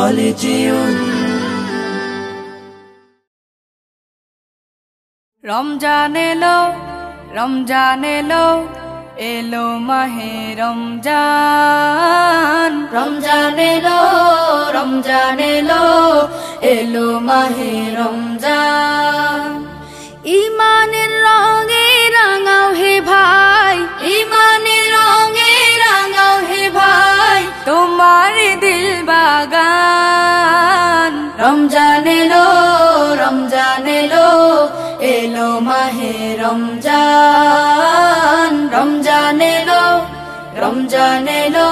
ফালজিউন। রমজান এলো, রমজান এলো, এলো মাহে রমজান। রমজান এলো, রমজান এলো, এলো মাহে রমজান। ইমানের রঙে রাঙাও হে ভাই, ইমানের রঙে রাঙাও হে ভাই, তোমার দিল বাগান। রমজান এলো, রমজান এলো, এলো মাহে রমজান। রমজান এলো, রমজান এলো,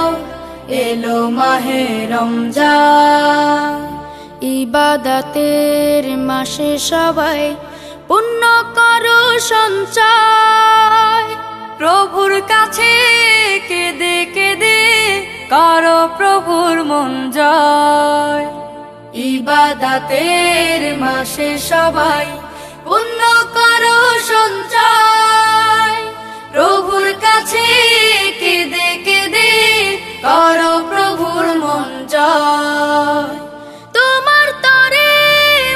এলো মাহে রমজান। ইবাদতের মাসে সবাই পুণ্য করো সঞ্চয়, প্রভুর কাছে কেঁদে কেঁদে করো প্রভুর মন জয়। ইবাদতের মাসে সবাই পুণ্য করো সঞ্চয়, প্রভুর কাছে কেঁদে কেঁদে করো প্রভুর মন জয়। তোমার তরে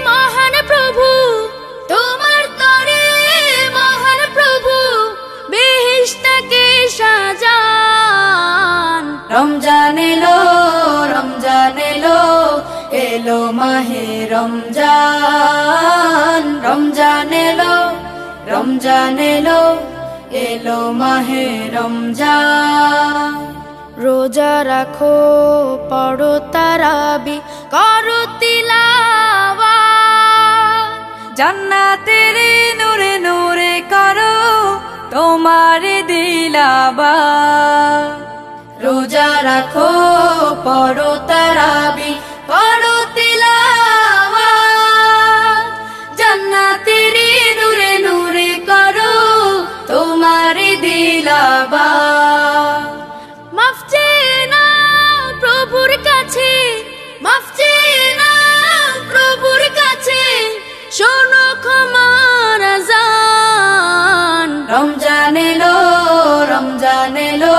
মহান প্রভু, তোমার তরে মহান প্রভু, বেহেশতকে সাজান। রমজান এলো, রমজান এলো, এলো মাহে রমজান। রমজান এলো, রমজান এলো, এলো মাহে রমজান। রোজা রাখো, পড়ো তারাবি, করো তিলাওয়াত, জান্নাতের নূরে নূরে করো তোমার দিলাবাত। রোজা রাখো, পড়ো তারাবি, করো তিলাওয়াত, জান্নাতের নূরে নূরে করো তোমার দিলাবাত। মাফ চেয়ে নাও প্রভুর কাছে, মাফ চেয়ে নাও প্রভুর কাছে, শোনো ক্ষমার আযান। রমজান এলো, রমজান এলো,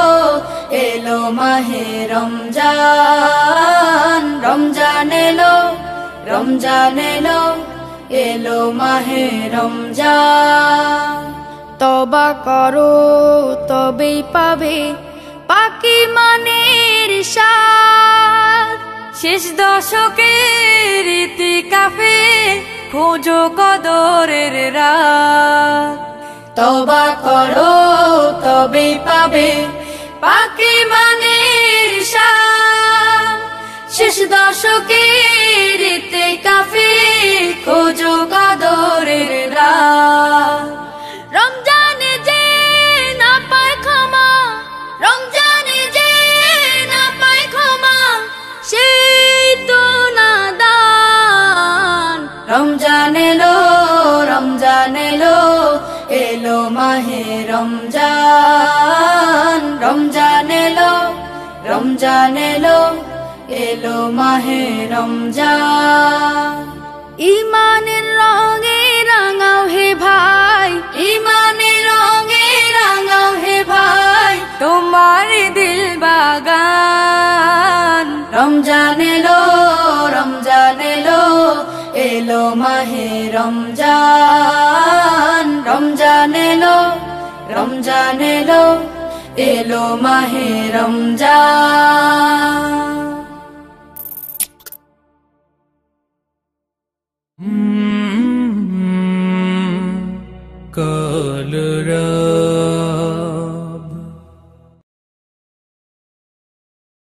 এলো মাহে রমজান। রমজান এলো, রমজান এলো, এলো মাহে রমজান। তওবা করো তবেই পাবে পাকি মানের স্বাদ, শেষ দশকের ইতিকাফে খোঁজো কদরের রাত। তওবা করো তবেই পাবে পাকি মানের শান, শেষ দশকের ইতিকাফে খোঁজো কদরের রাত। রমজানে যে না পায় ক্ষমা, রমজানে যে না পায় ক্ষমা, সেই তো নাদান। রমজান এলো, রমজান এলো, এলো মাহে রমজান। রমজান এলো, রমজান এলো, এলো মাহে রমজান। ইমানের রঙে রাঙাও হে ভাই, ইমানের রঙে রাঙাও হে ভাই, তোমার দিল বাগান। রমজান এলো, রমজান এলো, এলো মাহে রমজান। রমজান এলো, রমজান এলো, এলো মাহে রমজান। কলরা